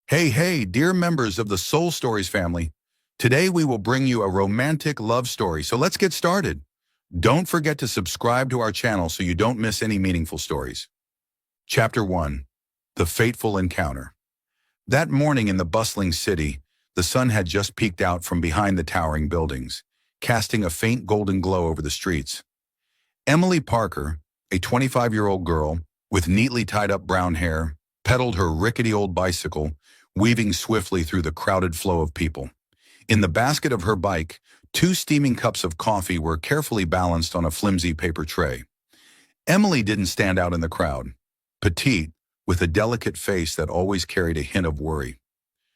Hey, dear members of the Soul Stories family. Today we will bring you a romantic love story, so let's get started. Don't forget to subscribe to our channel so you don't miss any meaningful stories. Chapter 1. The Fateful Encounter. That morning in the bustling city, the sun had just peeked out from behind the towering buildings, casting a faint golden glow over the streets. Emily Parker, a 25-year-old girl with neatly tied-up brown hair, pedaled her rickety old bicycle, weaving swiftly through the crowded flow of people. In the basket of her bike, 2 steaming cups of coffee were carefully balanced on a flimsy paper tray. Emily didn't stand out in the crowd. Petite, with a delicate face that always carried a hint of worry.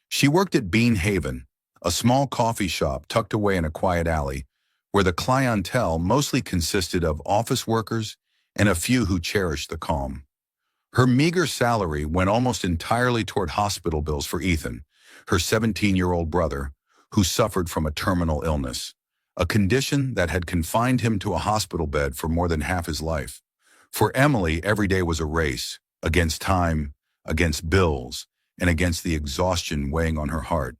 She worked at Bean Haven, a small coffee shop tucked away in a quiet alley, where the clientele mostly consisted of office workers and a few who cherished the calm. Her meager salary went almost entirely toward hospital bills for Ethan, her 17-year-old brother, who suffered from a terminal illness, a condition that had confined him to a hospital bed for more than half his life. For Emily, every day was a race, against time, against bills, and against the exhaustion weighing on her heart.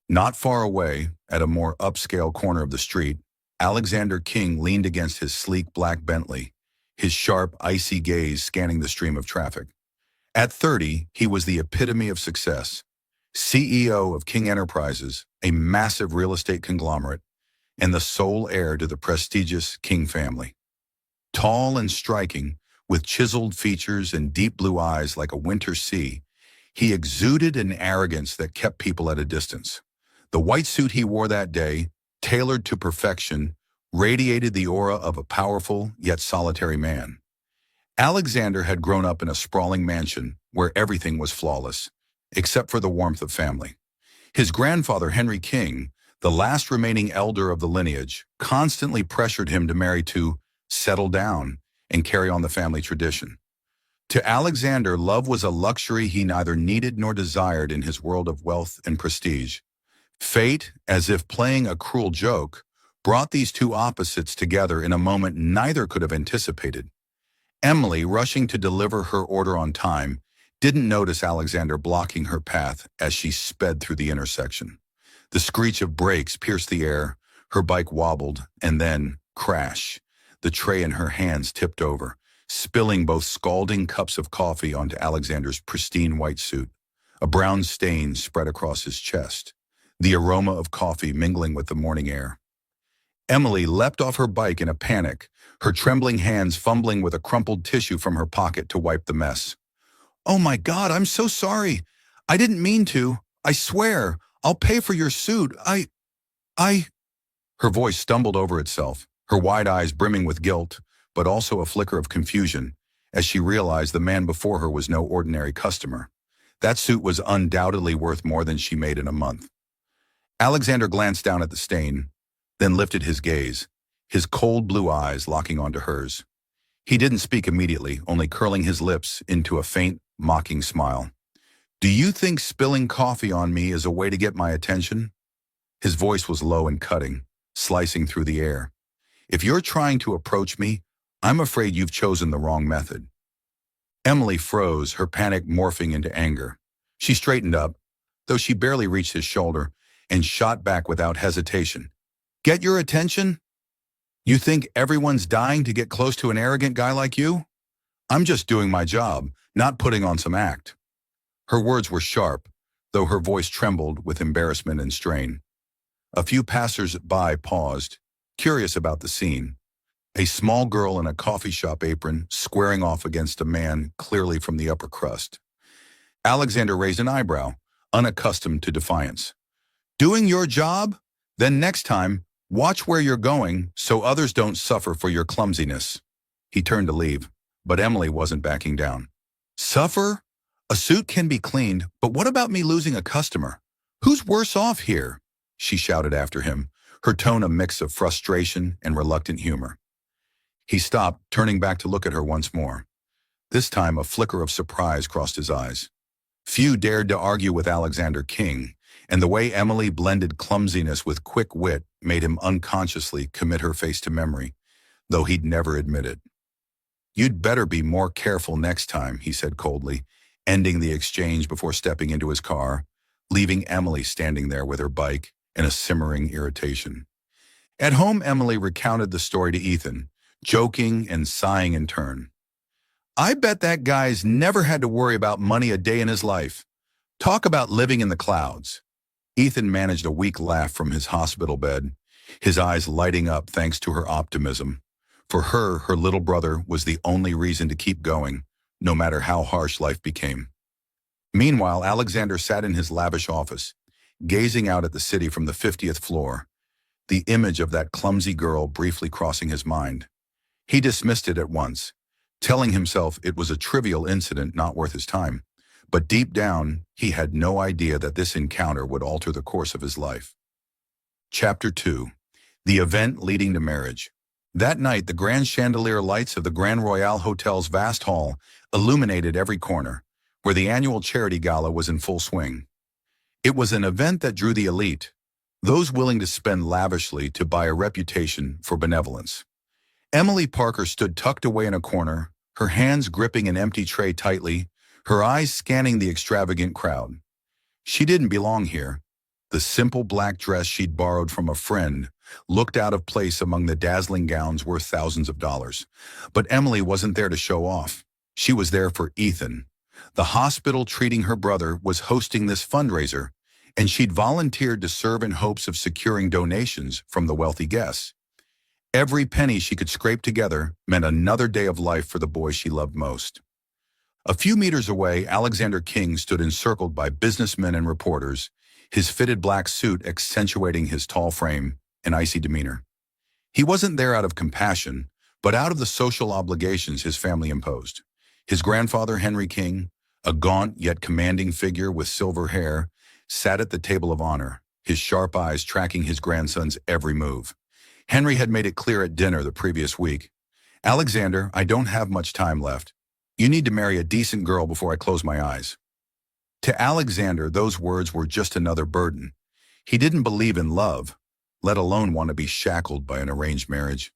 Not far away, at a more upscale corner of the street, Alexander King leaned against his sleek black Bentley, his sharp, icy gaze scanning the stream of traffic. At 30, he was the epitome of success. CEO of King Enterprises, a massive real estate conglomerate, and the sole heir to the prestigious King family. Tall and striking, with chiseled features and deep blue eyes like a winter sea, he exuded an arrogance that kept people at a distance. The white suit he wore that day, tailored to perfection, radiated the aura of a powerful yet solitary man. Alexander had grown up in a sprawling mansion where everything was flawless, except for the warmth of family. His grandfather, Henry King, the last remaining elder of the lineage, constantly pressured him to marry to settle down and carry on the family tradition. To Alexander, love was a luxury he neither needed nor desired in his world of wealth and prestige. Fate, as if playing a cruel joke, brought these two opposites together in a moment neither could have anticipated. Emily, rushing to deliver her order on time, didn't notice Alexander blocking her path as she sped through the intersection. The screech of brakes pierced the air, her bike wobbled, and then, crash, the tray in her hands tipped over, spilling both scalding cups of coffee onto Alexander's pristine white suit. A brown stain spread across his chest, the aroma of coffee mingling with the morning air. Emily leapt off her bike in a panic, her trembling hands fumbling with a crumpled tissue from her pocket to wipe the mess. "Oh my God, I'm so sorry. I didn't mean to. I swear. I'll pay for your suit. I... Her voice stumbled over itself, her wide eyes brimming with guilt, but also a flicker of confusion, as she realized the man before her was no ordinary customer. That suit was undoubtedly worth more than she made in a month. Alexander glanced down at the stain, then lifted his gaze, his cold blue eyes locking onto hers. He didn't speak immediately, only curling his lips into a faint, mocking smile. "Do you think spilling coffee on me is a way to get my attention?" His voice was low and cutting, slicing through the air. "If you're trying to approach me, I'm afraid you've chosen the wrong method." Emily froze, her panic morphing into anger. She straightened up, though she barely reached his shoulder, and shot back without hesitation. "Get your attention? You think everyone's dying to get close to an arrogant guy like you? I'm just doing my job, not putting on some act." Her words were sharp, though her voice trembled with embarrassment and strain. A few passers-by paused, curious about the scene. A small girl in a coffee shop apron squaring off against a man clearly from the upper crust. Alexander raised an eyebrow, unaccustomed to defiance. "Doing your job? Then next time, watch where you're going so others don't suffer for your clumsiness." He turned to leave, but Emily wasn't backing down. "Suffer? A suit can be cleaned, but what about me losing a customer? Who's worse off here?" she shouted after him, her tone a mix of frustration and reluctant humor. He stopped, turning back to look at her once more. This time a flicker of surprise crossed his eyes. Few dared to argue with Alexander King, and the way Emily blended clumsiness with quick wit made him unconsciously commit her face to memory, though he'd never admit it. "You'd better be more careful next time," he said coldly, ending the exchange before stepping into his car, leaving Emily standing there with her bike in a simmering irritation. At home, Emily recounted the story to Ethan, joking and sighing in turn. "I bet that guy's never had to worry about money a day in his life. Talk about living in the clouds." Ethan managed a weak laugh from his hospital bed, his eyes lighting up thanks to her optimism. For her, her little brother was the only reason to keep going, no matter how harsh life became. Meanwhile, Alexander sat in his lavish office, gazing out at the city from the 50th floor, the image of that clumsy girl briefly crossing his mind. He dismissed it at once, telling himself it was a trivial incident not worth his time. But deep down, he had no idea that this encounter would alter the course of his life. Chapter 2. The event leading to marriage. That night, the grand chandelier lights of the Grand Royal Hotel's vast hall illuminated every corner, where the annual charity gala was in full swing. It was an event that drew the elite, those willing to spend lavishly to buy a reputation for benevolence. Emily Parker stood tucked away in a corner, her hands gripping an empty tray tightly, her eyes scanning the extravagant crowd. She didn't belong here. The simple black dress she'd borrowed from a friend looked out of place among the dazzling gowns worth thousands of dollars. But Emily wasn't there to show off. She was there for Ethan. The hospital treating her brother was hosting this fundraiser, and she'd volunteered to serve in hopes of securing donations from the wealthy guests. Every penny she could scrape together meant another day of life for the boy she loved most. A few meters away, Alexander King stood encircled by businessmen and reporters, his fitted black suit accentuating his tall frame and icy demeanor. He wasn't there out of compassion, but out of the social obligations his family imposed. His grandfather, Henry King, a gaunt yet commanding figure with silver hair, sat at the table of honor, his sharp eyes tracking his grandson's every move. Henry had made it clear at dinner the previous week, "Alexander, I don't have much time left. You need to marry a decent girl before I close my eyes." To Alexander, those words were just another burden. He didn't believe in love, let alone want to be shackled by an arranged marriage.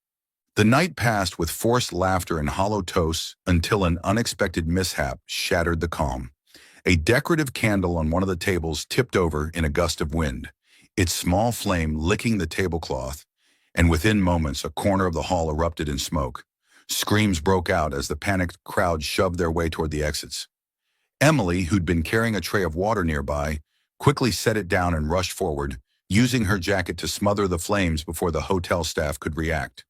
The night passed with forced laughter and hollow toasts until an unexpected mishap shattered the calm. A decorative candle on one of the tables tipped over in a gust of wind, its small flame licking the tablecloth, and within moments a corner of the hall erupted in smoke. Screams broke out as the panicked crowd shoved their way toward the exits. Emily, who'd been carrying a tray of water nearby, quickly set it down and rushed forward, using her jacket to smother the flames before the hotel staff could react.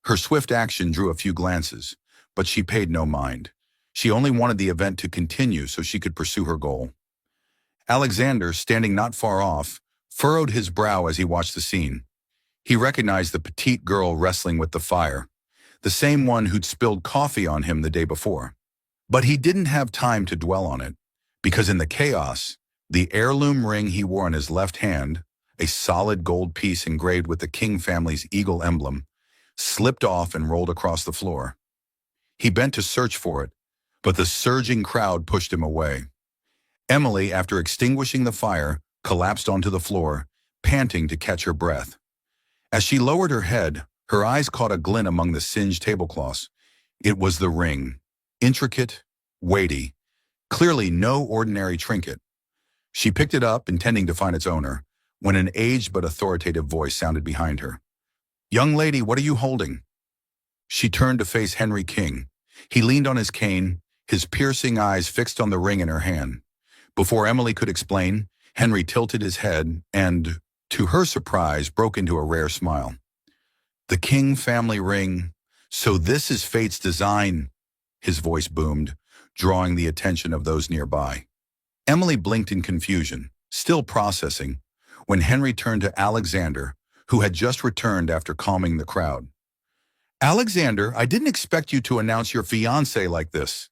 Her swift action drew a few glances, but she paid no mind. She only wanted the event to continue so she could pursue her goal. Alexander, standing not far off, furrowed his brow as he watched the scene. He recognized the petite girl wrestling with the fire, the same one who'd spilled coffee on him the day before. But he didn't have time to dwell on it, because in the chaos, the heirloom ring he wore on his left hand, a solid gold piece engraved with the King family's eagle emblem, slipped off and rolled across the floor. He bent to search for it, but the surging crowd pushed him away. Emily, after extinguishing the fire, collapsed onto the floor, panting to catch her breath. As she lowered her head, her eyes caught a glint among the singed tablecloths. It was the ring, intricate, weighty, clearly no ordinary trinket. She picked it up, intending to find its owner, when an aged but authoritative voice sounded behind her. "Young lady, what are you holding?" She turned to face Henry King. He leaned on his cane, his piercing eyes fixed on the ring in her hand. Before Emily could explain, Henry tilted his head and, to her surprise, broke into a rare smile. "The King family ring. So this is fate's design," his voice boomed, drawing the attention of those nearby. Emily blinked in confusion, still processing, when Henry turned to Alexander, who had just returned after calming the crowd. "Alexander, I didn't expect you to announce your fiancé like this."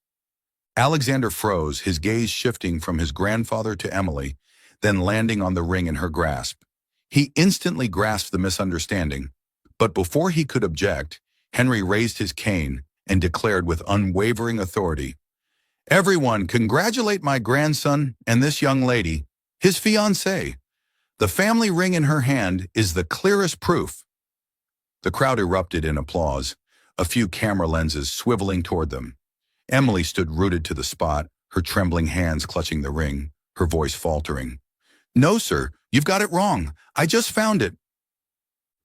Alexander froze, his gaze shifting from his grandfather to Emily, then landing on the ring in her grasp. He instantly grasped the misunderstanding, but before he could object, Henry raised his cane and declared with unwavering authority, "Everyone, congratulate my grandson and this young lady, his fiancée. The family ring in her hand is the clearest proof." The crowd erupted in applause, a few camera lenses swiveling toward them. Emily stood rooted to the spot, her trembling hands clutching the ring, her voice faltering. "No, sir, you've got it wrong. I just found it."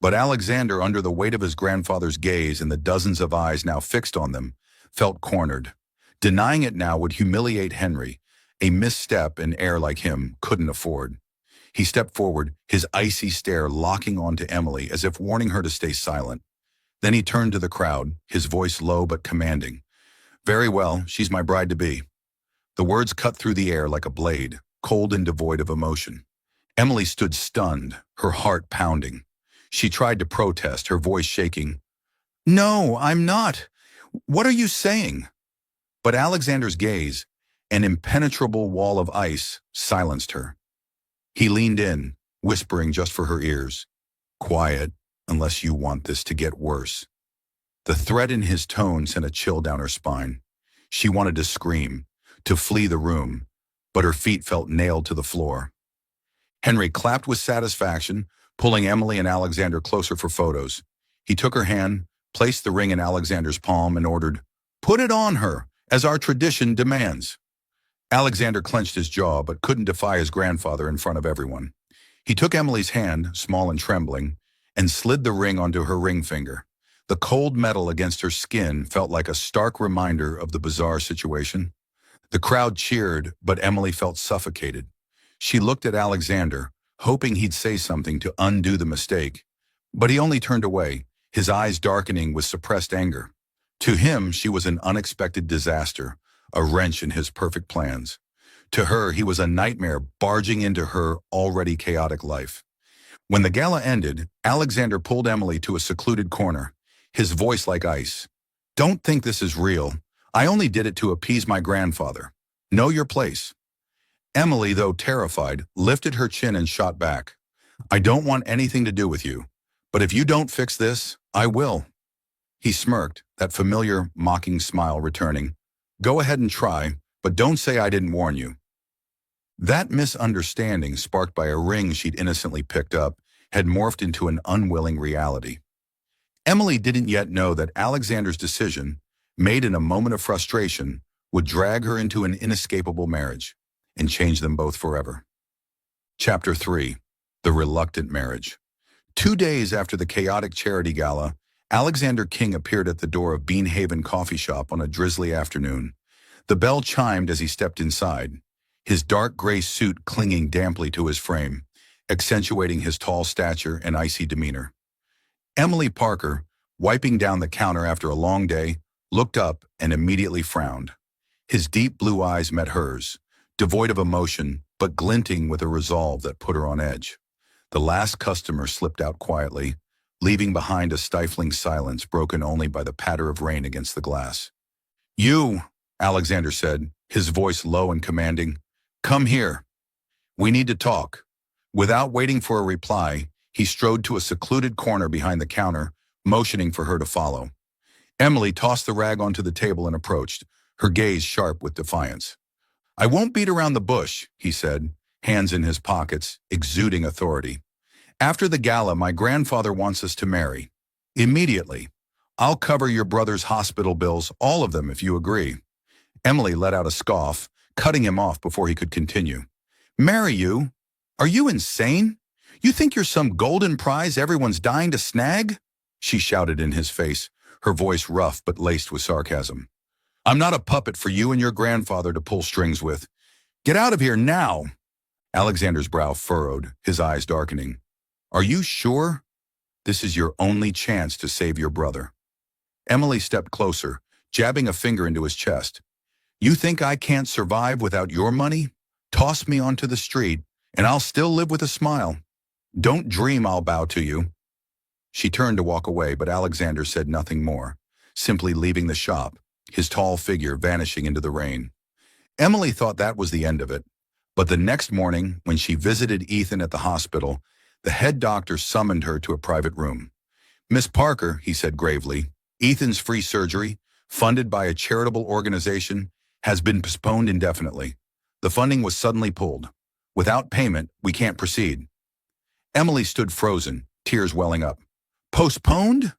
But Alexander, under the weight of his grandfather's gaze and the dozens of eyes now fixed on them, felt cornered. Denying it now would humiliate Henry, a misstep an heir like him couldn't afford. He stepped forward, his icy stare locking onto Emily as if warning her to stay silent. Then he turned to the crowd, his voice low but commanding. "Very well, she's my bride-to-be." The words cut through the air like a blade, cold and devoid of emotion. Emily stood stunned, her heart pounding. She tried to protest, her voice shaking. "No, I'm not. What are you saying?" But Alexander's gaze, an impenetrable wall of ice, silenced her. He leaned in, whispering just for her ears. "Quiet, unless you want this to get worse." The threat in his tone sent a chill down her spine. She wanted to scream, to flee the room, but her feet felt nailed to the floor. Henry clapped with satisfaction, pulling Emily and Alexander closer for photos. He took her hand, placed the ring in Alexander's palm, and ordered, "Put it on her, as our tradition demands." Alexander clenched his jaw but couldn't defy his grandfather in front of everyone. He took Emily's hand, small and trembling, and slid the ring onto her ring finger. The cold metal against her skin felt like a stark reminder of the bizarre situation. The crowd cheered, but Emily felt suffocated. She looked at Alexander, hoping he'd say something to undo the mistake. But he only turned away, his eyes darkening with suppressed anger. To him, she was an unexpected disaster, a wrench in his perfect plans. To her, he was a nightmare barging into her already chaotic life. When the gala ended, Alexander pulled Emily to a secluded corner, his voice like ice. "Don't think this is real. I only did it to appease my grandfather. Know your place." Emily, though terrified, lifted her chin and shot back. "I don't want anything to do with you. But if you don't fix this, I will." He smirked, that familiar, mocking smile returning. "Go ahead and try, but don't say I didn't warn you." That misunderstanding, sparked by a ring she'd innocently picked up, had morphed into an unwilling reality. Emily didn't yet know that Alexander's decision, made in a moment of frustration, would drag her into an inescapable marriage and change them both forever. Chapter 3. The Reluctant Marriage. 2 days after the chaotic charity gala, Alexander King appeared at the door of Bean Haven Coffee Shop on a drizzly afternoon. The bell chimed as he stepped inside, his dark gray suit clinging damply to his frame, accentuating his tall stature and icy demeanor. Emily Parker, wiping down the counter after a long day, looked up and immediately frowned. His deep blue eyes met hers, devoid of emotion, but glinting with a resolve that put her on edge. The last customer slipped out quietly, leaving behind a stifling silence broken only by the patter of rain against the glass. "You," Alexander said, his voice low and commanding, "come here. We need to talk." Without waiting for a reply, he strode to a secluded corner behind the counter, motioning for her to follow. Emily tossed the rag onto the table and approached, her gaze sharp with defiance. "I won't beat around the bush," he said, hands in his pockets, exuding authority. "After the gala, my grandfather wants us to marry. Immediately. I'll cover your brother's hospital bills, all of them, if you agree." Emily let out a scoff, cutting him off before he could continue. "Marry you? Are you insane? You think you're some golden prize everyone's dying to snag?" she shouted in his face, her voice rough but laced with sarcasm. "I'm not a puppet for you and your grandfather to pull strings with. Get out of here now." Alexander's brow furrowed, his eyes darkening. "Are you sure? This is your only chance to save your brother." Emily stepped closer, jabbing a finger into his chest. "You think I can't survive without your money? Toss me onto the street, and I'll still live with a smile. Don't dream I'll bow to you." She turned to walk away, but Alexander said nothing more, simply leaving the shop, his tall figure vanishing into the rain. Emily thought that was the end of it, but the next morning, when she visited Ethan at the hospital, the head doctor summoned her to a private room. "Miss Parker," he said gravely, "Ethan's free surgery, funded by a charitable organization, has been postponed indefinitely. The funding was suddenly pulled. Without payment, we can't proceed." Emily stood frozen, tears welling up. "Postponed?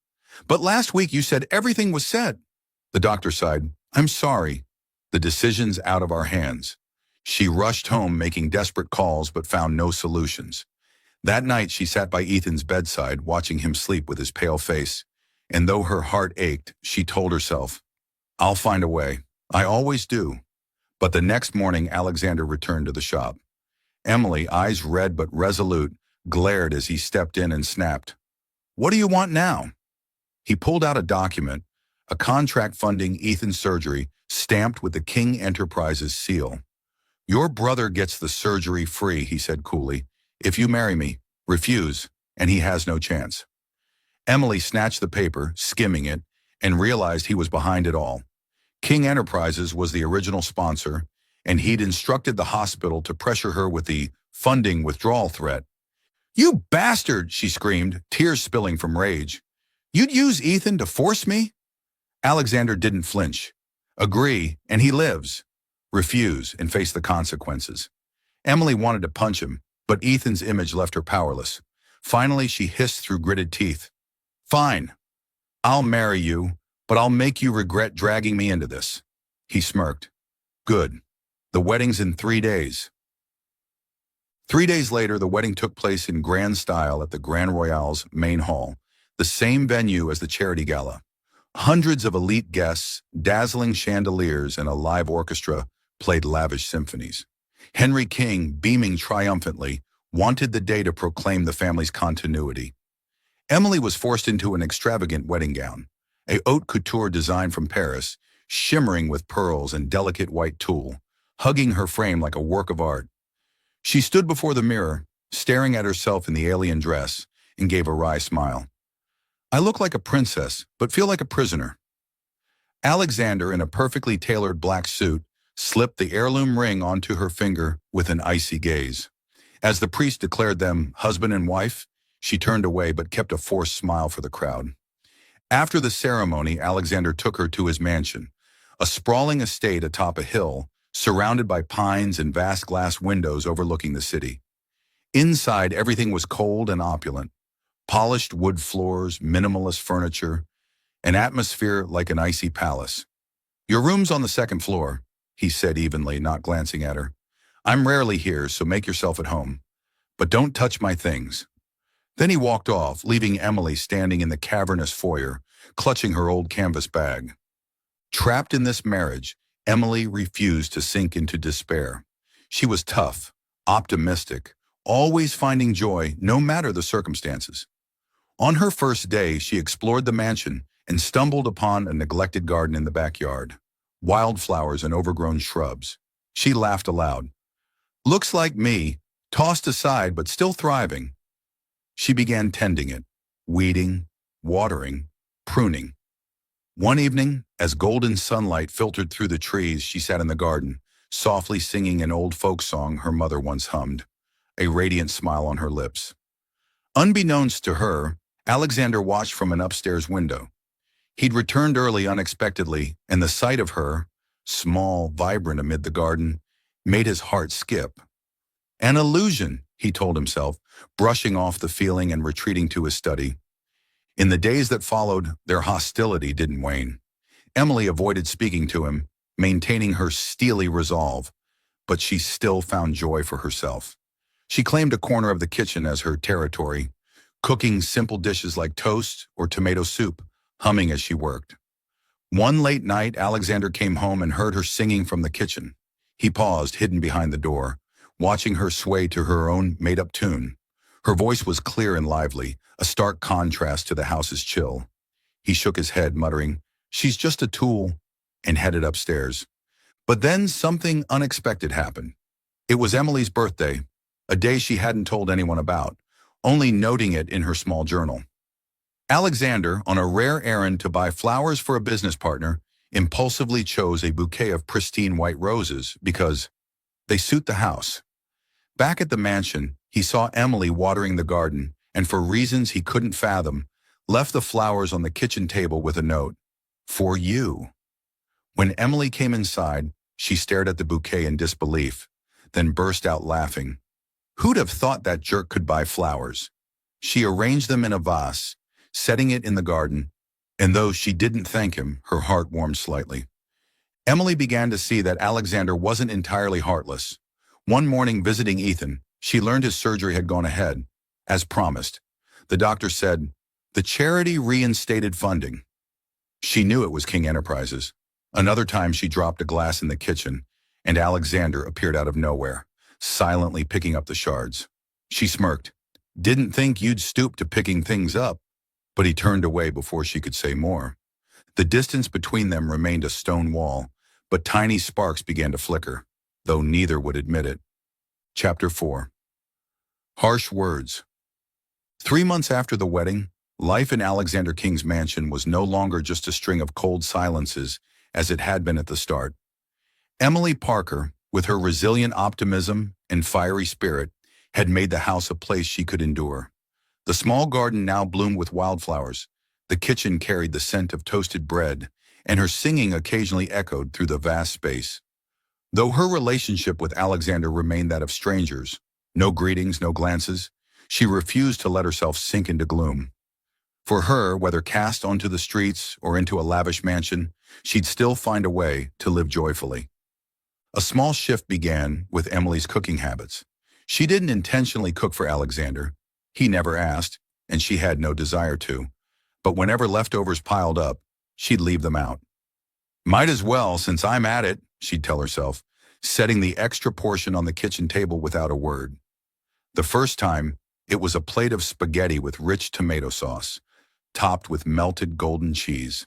But last week you said everything was set." The doctor sighed. "I'm sorry. The decision's out of our hands. She rushed home making desperate calls but found no solutions. That night she sat by Ethan's bedside watching him sleep with his pale face. And though her heart ached, she told herself, "I'll find a way. I always do." But the next morning Alexander returned to the shop. Emily, eyes red but resolute, glared as he stepped in and snapped, "What do you want now?" He pulled out a document, a contract funding Ethan's surgery, stamped with the King Enterprises seal. "Your brother gets the surgery free," he said coolly. "If you marry me, refuse, and he has no chance." Emily snatched the paper, skimming it, and realized he was behind it all. King Enterprises was the original sponsor, and he'd instructed the hospital to pressure her with the funding withdrawal threat. "You bastard!" she screamed, tears spilling from rage. "You'd use Ethan to force me?" Alexander didn't flinch. "Agree, and he lives. Refuse, and face the consequences." Emily wanted to punch him, but Ethan's image left her powerless. Finally, she hissed through gritted teeth, "Fine. I'll marry you, but I'll make you regret dragging me into this." He smirked. "Good. The wedding's in 3 days." 3 days later, the wedding took place in grand style at the Grand Royale's main hall, the same venue as the charity gala. Hundreds of elite guests, dazzling chandeliers, and a live orchestra played lavish symphonies. Henry King, beaming triumphantly, wanted the day to proclaim the family's continuity. Emily was forced into an extravagant wedding gown, a haute couture design from Paris, shimmering with pearls and delicate white tulle, hugging her frame like a work of art. She stood before the mirror, staring at herself in the alien dress, and gave a wry smile. "I look like a princess, but feel like a prisoner." Alexander, in a perfectly tailored black suit, slipped the heirloom ring onto her finger with an icy gaze. As the priest declared them husband and wife, she turned away but kept a forced smile for the crowd. After the ceremony, Alexander took her to his mansion, a sprawling estate atop a hill, surrounded by pines and vast glass windows overlooking the city. Inside, everything was cold and opulent. Polished wood floors, minimalist furniture, an atmosphere like an icy palace. "Your room's on the second floor," he said evenly, not glancing at her. "I'm rarely here, so make yourself at home. But don't touch my things." Then he walked off, leaving Emily standing in the cavernous foyer, clutching her old canvas bag. Trapped in this marriage, Emily refused to sink into despair. She was tough, optimistic, always finding joy no matter the circumstances. On her first day, she explored the mansion and stumbled upon a neglected garden in the backyard, wildflowers and overgrown shrubs. She laughed aloud. "Looks like me, tossed aside but still thriving." She began tending it, weeding, watering, pruning. One evening, as golden sunlight filtered through the trees, she sat in the garden, softly singing an old folk song her mother once hummed, a radiant smile on her lips. Unbeknownst to her, Alexander watched from an upstairs window. He'd returned early unexpectedly, and the sight of her, small, vibrant amid the garden, made his heart skip. An illusion, he told himself, brushing off the feeling and retreating to his study. In the days that followed, their hostility didn't wane. Emily avoided speaking to him, maintaining her steely resolve, but she still found joy for herself. She claimed a corner of the kitchen as her territory, cooking simple dishes like toast or tomato soup, humming as she worked. One late night, Alexander came home and heard her singing from the kitchen. He paused, hidden behind the door, watching her sway to her own made-up tune. Her voice was clear and lively, a stark contrast to the house's chill. He shook his head, muttering, "She's just a tool," and headed upstairs. But then something unexpected happened. It was Emily's birthday, a day she hadn't told anyone about, only noting it in her small journal. Alexander, on a rare errand to buy flowers for a business partner, impulsively chose a bouquet of pristine white roses because they suit the house. Back at the mansion, he saw Emily watering the garden, and for reasons he couldn't fathom, left the flowers on the kitchen table with a note, "For you." When Emily came inside, she stared at the bouquet in disbelief, then burst out laughing. Who'd have thought that jerk could buy flowers? She arranged them in a vase, setting it in the garden, and though she didn't thank him, her heart warmed slightly. Emily began to see that Alexander wasn't entirely heartless. One morning visiting Ethan, she learned his surgery had gone ahead. As promised, the doctor said, the charity reinstated funding. She knew it was King Enterprises. Another time she dropped a glass in the kitchen, and Alexander appeared out of nowhere, silently picking up the shards. She smirked. Didn't think you'd stoop to picking things up. But he turned away before she could say more. The distance between them remained a stone wall, but tiny sparks began to flicker, though neither would admit it. Chapter 4. Harsh Words. 3 months after the wedding, life in Alexander King's mansion was no longer just a string of cold silences as it had been at the start. Emily Parker, with her resilient optimism and fiery spirit, had made the house a place she could endure. The small garden now bloomed with wildflowers, the kitchen carried the scent of toasted bread, and her singing occasionally echoed through the vast space. Though her relationship with Alexander remained that of strangers, no greetings, no glances, she refused to let herself sink into gloom. For her, whether cast onto the streets or into a lavish mansion, she'd still find a way to live joyfully. A small shift began with Emily's cooking habits. She didn't intentionally cook for Alexander. He never asked, and she had no desire to. But whenever leftovers piled up, she'd leave them out. Might as well, since I'm at it, she'd tell herself, setting the extra portion on the kitchen table without a word. The first time, it was a plate of spaghetti with rich tomato sauce, topped with melted golden cheese.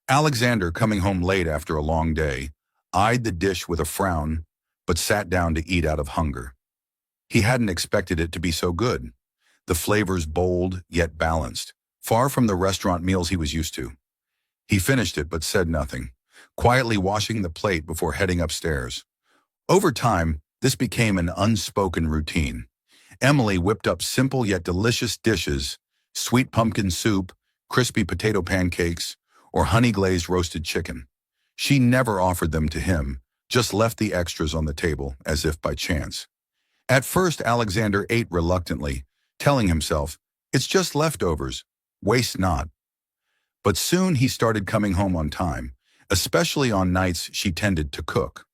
Alexander, coming home late after a long day, eyed the dish with a frown, but sat down to eat out of hunger. He hadn't expected it to be so good. The flavors bold, yet balanced, far from the restaurant meals he was used to. He finished it but said nothing, quietly washing the plate before heading upstairs. Over time, this became an unspoken routine. Emily whipped up simple yet delicious dishes, sweet pumpkin soup, crispy potato pancakes, or honey-glazed roasted chicken. She never offered them to him, just left the extras on the table as if by chance. At first, Alexander ate reluctantly, telling himself, it's just leftovers, waste not. But soon he started coming home on time, especially on nights she tended to cook.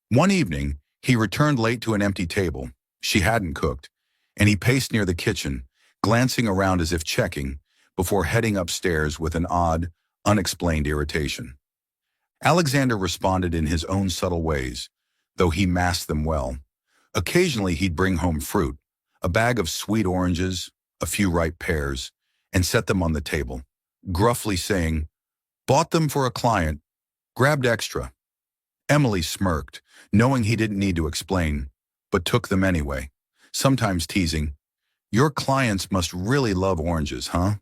One evening, he returned late to an empty table. She hadn't cooked, and he paced near the kitchen, glancing around as if checking, before heading upstairs with an odd, unexplained irritation. Alexander responded in his own subtle ways, though he masked them well. Occasionally he'd bring home fruit, a bag of sweet oranges, a few ripe pears, and set them on the table, gruffly saying, "Bought them for a client, grabbed extra." Emily smirked, knowing he didn't need to explain, but took them anyway, sometimes teasing, "Your clients must really love oranges, huh?"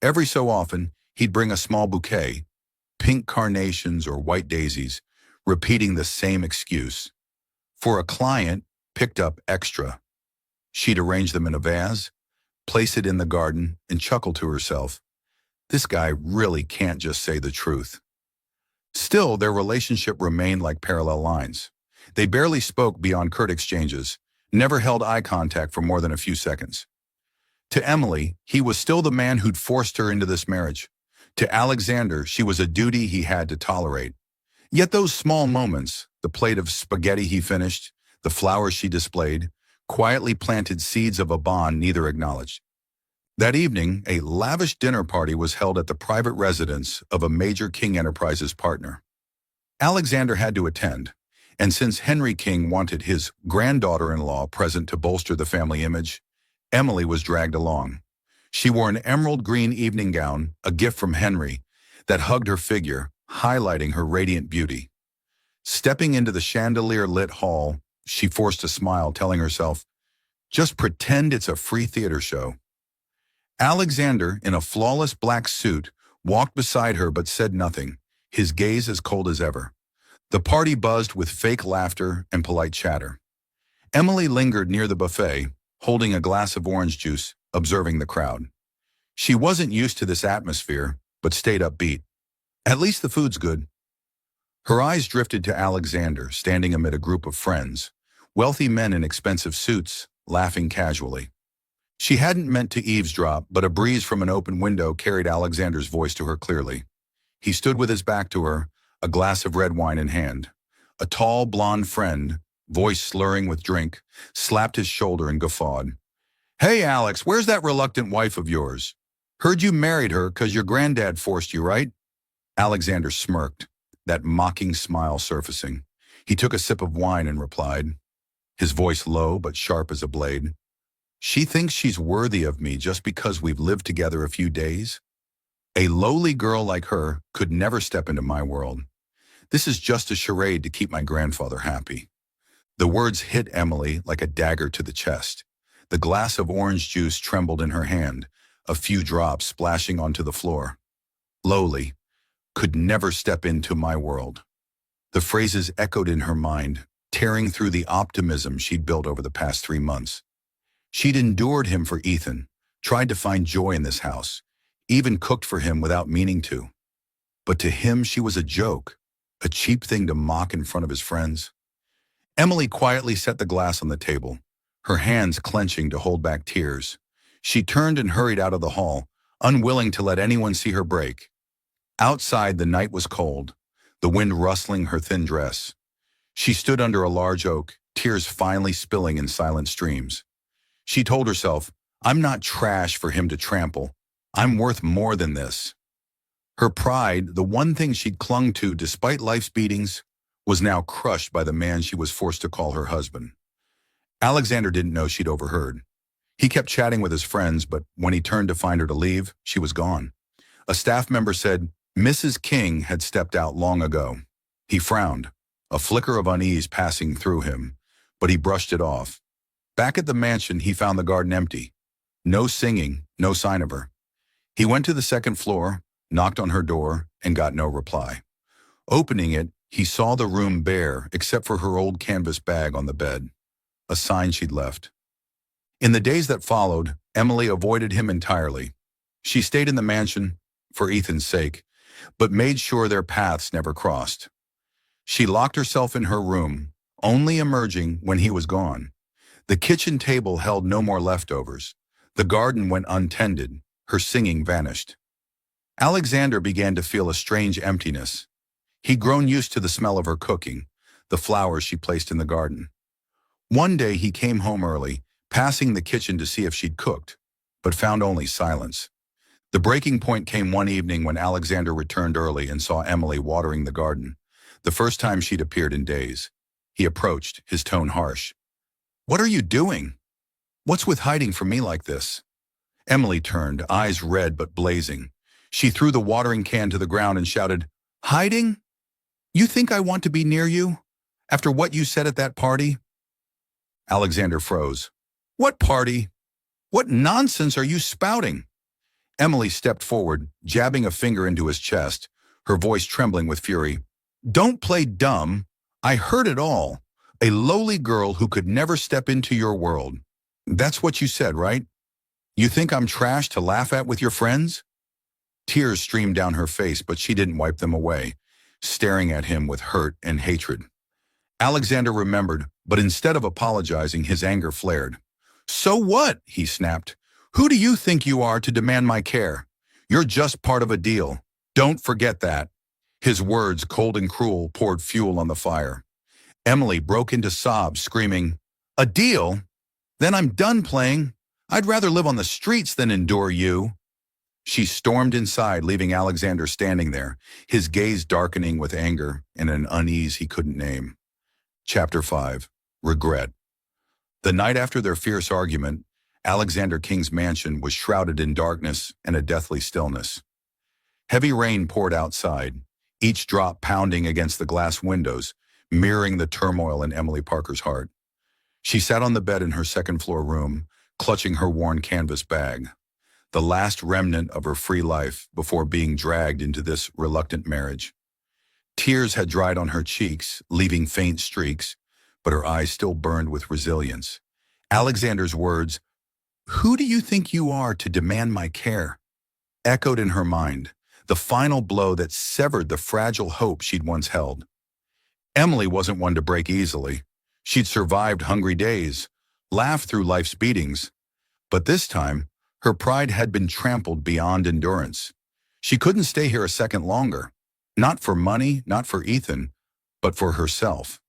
Every so often, he'd bring a small bouquet, pink carnations or white daisies, repeating the same excuse. For a client, picked up extra. She'd arrange them in a vase, place it in the garden, and chuckle to herself. This guy really can't just say the truth. Still, their relationship remained like parallel lines. They barely spoke beyond curt exchanges, never held eye contact for more than a few seconds. To Emily, he was still the man who'd forced her into this marriage. To Alexander, she was a duty he had to tolerate. Yet those small moments, the plate of spaghetti he finished, the flowers she displayed, quietly planted seeds of a bond neither acknowledged. That evening, a lavish dinner party was held at the private residence of a major King Enterprises partner. Alexander had to attend, and since Henry King wanted his granddaughter-in-law present to bolster the family image, Emily was dragged along. She wore an emerald green evening gown, a gift from Henry, that hugged her figure, highlighting her radiant beauty. Stepping into the chandelier-lit hall, she forced a smile, telling herself, "Just pretend it's a free theater show." Alexander, in a flawless black suit, walked beside her but said nothing, his gaze as cold as ever. The party buzzed with fake laughter and polite chatter. Emily lingered near the buffet, holding a glass of orange juice, observing the crowd. She wasn't used to this atmosphere, but stayed upbeat. At least the food's good. Her eyes drifted to Alexander, standing amid a group of friends, wealthy men in expensive suits, laughing casually. She hadn't meant to eavesdrop, but a breeze from an open window carried Alexander's voice to her clearly. He stood with his back to her, a glass of red wine in hand. A tall, blonde friend, voice slurring with drink, slapped his shoulder and guffawed. "Hey, Alex, where's that reluctant wife of yours? Heard you married her 'cause your granddad forced you, right?" Alexander smirked, that mocking smile surfacing. He took a sip of wine and replied, his voice low but sharp as a blade. "She thinks she's worthy of me just because we've lived together a few days? A lowly girl like her could never step into my world. This is just a charade to keep my grandfather happy." The words hit Emily like a dagger to the chest. The glass of orange juice trembled in her hand, a few drops splashing onto the floor. Lowly, could never step into my world. The phrases echoed in her mind, tearing through the optimism she'd built over the past 3 months. She'd endured him for Ethan, tried to find joy in this house, even cooked for him without meaning to. But to him she was a joke, a cheap thing to mock in front of his friends. Emily quietly set the glass on the table, her hands clenching to hold back tears. She turned and hurried out of the hall, unwilling to let anyone see her break. Outside, the night was cold, the wind rustling her thin dress. She stood under a large oak, tears finally spilling in silent streams. She told herself, "I'm not trash for him to trample. I'm worth more than this." Her pride, the one thing she'd clung to despite life's beatings, was now crushed by the man she was forced to call her husband. Alexander didn't know she'd overheard. He kept chatting with his friends, but when he turned to find her to leave, she was gone. A staff member said Mrs. King had stepped out long ago. He frowned, a flicker of unease passing through him, but he brushed it off. Back at the mansion, he found the garden empty. No singing, no sign of her. He went to the second floor, knocked on her door, and got no reply. Opening it, he saw the room bare except for her old canvas bag on the bed, a sign she'd left. In the days that followed, Emily avoided him entirely. She stayed in the mansion, for Ethan's sake, but made sure their paths never crossed. She locked herself in her room, only emerging when he was gone. The kitchen table held no more leftovers. The garden went untended. Her singing vanished. Alexander began to feel a strange emptiness. He'd grown used to the smell of her cooking, the flowers she placed in the garden. One day he came home early, passing the kitchen to see if she'd cooked, but found only silence. The breaking point came one evening when Alexander returned early and saw Emily watering the garden, the first time she'd appeared in days. He approached, his tone harsh. "What are you doing? What's with hiding from me like this?" Emily turned, eyes red but blazing. She threw the watering can to the ground and shouted, "Hiding? You think I want to be near you? After what you said at that party?" Alexander froze. "What party? What nonsense are you spouting?" Emily stepped forward, jabbing a finger into his chest, her voice trembling with fury. "Don't play dumb. I heard it all. A lowly girl who could never step into your world. That's what you said, right? You think I'm trash to laugh at with your friends?" Tears streamed down her face, but she didn't wipe them away, staring at him with hurt and hatred. Alexander remembered, but instead of apologizing, his anger flared. "So what?" he snapped. "Who do you think you are to demand my care? You're just part of a deal. Don't forget that." His words, cold and cruel, poured fuel on the fire. Emily broke into sobs, screaming, "A deal? Then I'm done playing. I'd rather live on the streets than endure you." She stormed inside, leaving Alexander standing there, his gaze darkening with anger and an unease he couldn't name. Chapter 5. Regret. The night after their fierce argument, Alexander King's mansion was shrouded in darkness and a deathly stillness. Heavy rain poured outside, each drop pounding against the glass windows, mirroring the turmoil in Emily Parker's heart. She sat on the bed in her second-floor room, clutching her worn canvas bag, the last remnant of her free life before being dragged into this reluctant marriage. Tears had dried on her cheeks, leaving faint streaks, but her eyes still burned with resilience. Alexander's words, "Who do you think you are to demand my care?" echoed in her mind, the final blow that severed the fragile hope she'd once held. Emily wasn't one to break easily. She'd survived hungry days, laughed through life's beatings, but this time, her pride had been trampled beyond endurance. She couldn't stay here a second longer. Not for money, not for Ethan, but for herself.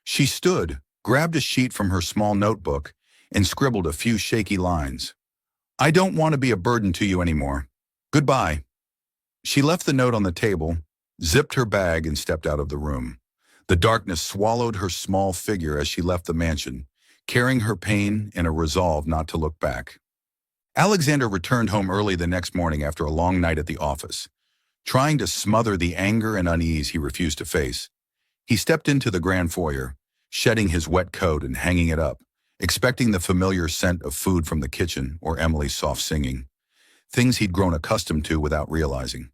She stood, grabbed a sheet from her small notebook, and scribbled a few shaky lines. I don't want to be a burden to you anymore. Goodbye. She left the note on the table, zipped her bag, and stepped out of the room. The darkness swallowed her small figure as she left the mansion, carrying her pain and a resolve not to look back. Alexander returned home early the next morning after a long night at the office. Trying to smother the anger and unease he refused to face, he stepped into the grand foyer, shedding his wet coat and hanging it up, expecting the familiar scent of food from the kitchen or Emily's soft singing, things he'd grown accustomed to without realizing.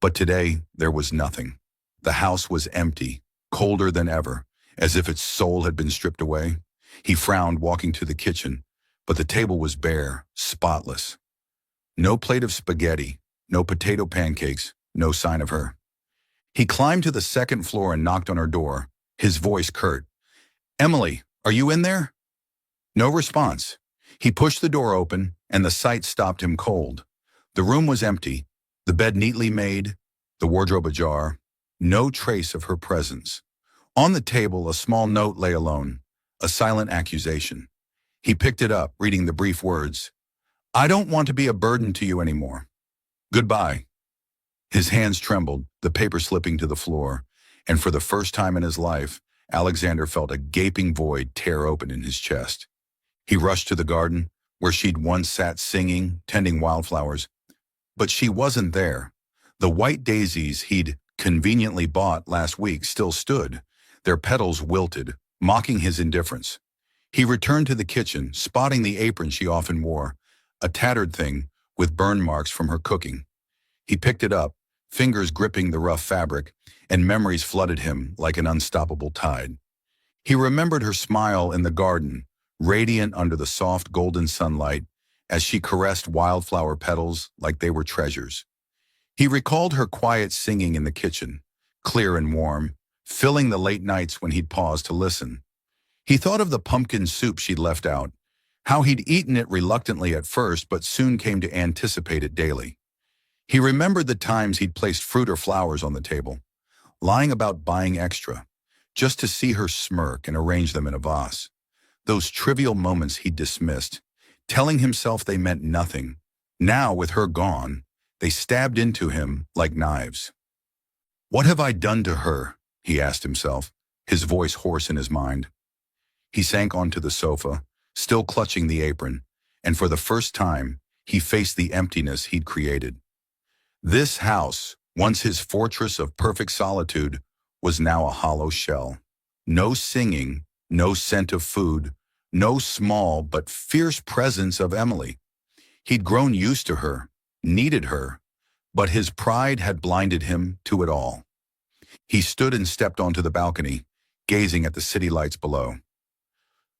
But today, there was nothing. The house was empty, colder than ever, as if its soul had been stripped away. He frowned, walking to the kitchen, but the table was bare, spotless. No plate of spaghetti, no potato pancakes, no sign of her. He climbed to the second floor and knocked on her door, his voice curt. Emily, are you in there? No response. He pushed the door open, and the sight stopped him cold. The room was empty, the bed neatly made, the wardrobe ajar, no trace of her presence. On the table, a small note lay alone, a silent accusation. He picked it up, reading the brief words. I don't want to be a burden to you anymore. Goodbye. His hands trembled, the paper slipping to the floor, and for the first time in his life, Alexander felt a gaping void tear open in his chest. He rushed to the garden, where she'd once sat singing, tending wildflowers. But she wasn't there. The white daisies he'd conveniently bought last week still stood, their petals wilted, mocking his indifference. He returned to the kitchen, spotting the apron she often wore, a tattered thing with burn marks from her cooking. He picked it up, fingers gripping the rough fabric, and memories flooded him like an unstoppable tide. He remembered her smile in the garden, radiant under the soft golden sunlight, as she caressed wildflower petals like they were treasures. He recalled her quiet singing in the kitchen, clear and warm, filling the late nights when he'd pause to listen. He thought of the pumpkin soup she'd left out, how he'd eaten it reluctantly at first but soon came to anticipate it daily. He remembered the times he'd placed fruit or flowers on the table, lying about buying extra, just to see her smirk and arrange them in a vase. Those trivial moments he'd dismissed, telling himself they meant nothing. Now, with her gone, they stabbed into him like knives. What have I done to her? He asked himself, his voice hoarse in his mind. He sank onto the sofa, still clutching the apron, and for the first time, he faced the emptiness he'd created. This house, once his fortress of perfect solitude, was now a hollow shell. No singing, no scent of food, no small but fierce presence of Emily. He'd grown used to her, needed her, but his pride had blinded him to it all. He stood and stepped onto the balcony, gazing at the city lights below.